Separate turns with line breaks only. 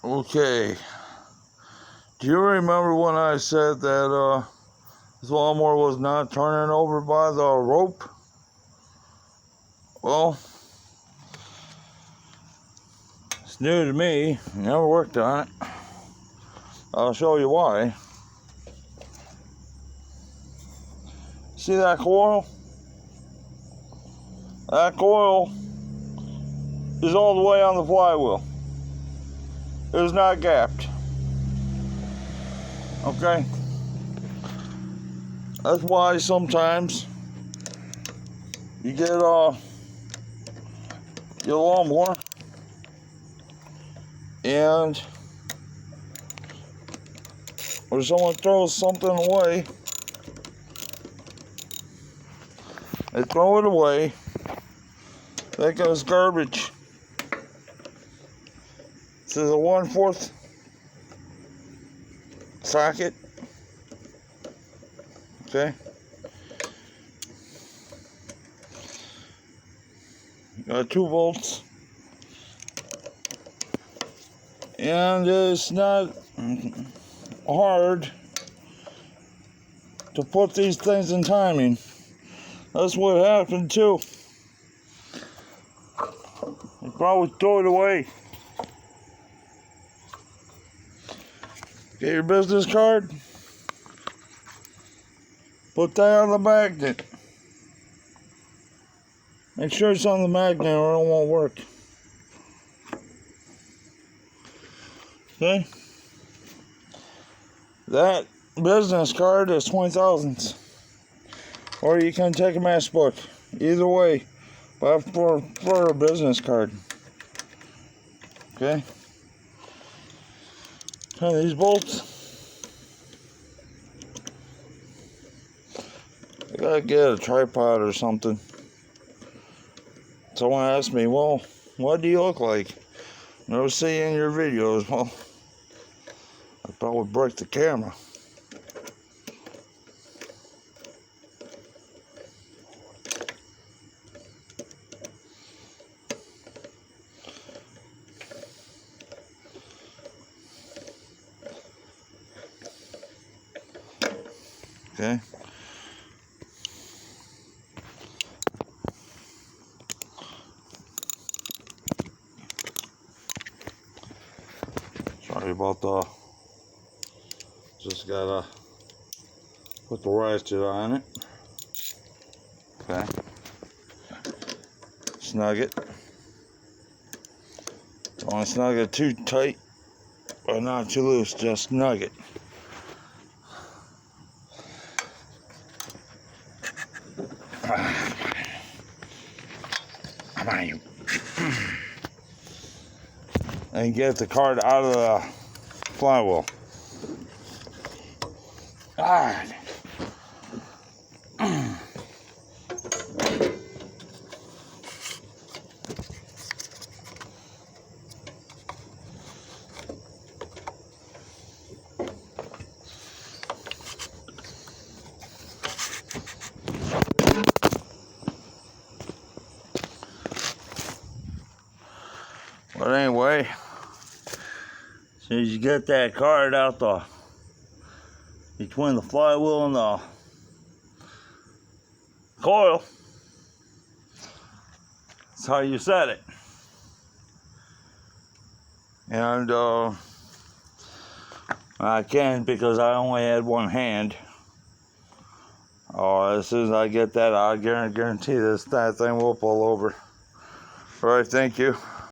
Okay. Do you remember when I said that this lawnmower was not turning over by the rope? Well, it's new to me. Never worked on it. I'll show you why. See that coil? That coil is all the way on the flywheel. It is not gapped. Okay? That's why sometimes you get your lawnmower and or someone throws something away, they throw it away, that goes garbage. This is a 1/4 socket. Okay. Got 2 volts. And it's not hard to put these things in timing. That's what happened too. You probably throw it away. Get your business card. Put that on the magnet. Make sure it's on the magnet or it won't work. Okay? That business card is 20,000. Or you can take a matchbook. Either way, but for a business card. Okay? Turn these bolts. I gotta get a tripod or something. Someone asked me, well, what do you look like? Never see in your videos. Well, I probably break the camera. Okay. Sorry about the. Just gotta put the ratchet on it. Okay. Snug it. Don't want to snug it too tight or not too loose. Just snug it. Come on, you. And get the card out of the flywheel. God. But anyway, as soon as you get that card out between the flywheel and the coil, that's how you set it. And I can't because I only had one hand. As soon as I get that, I guarantee that thing will pull over. All right, thank you.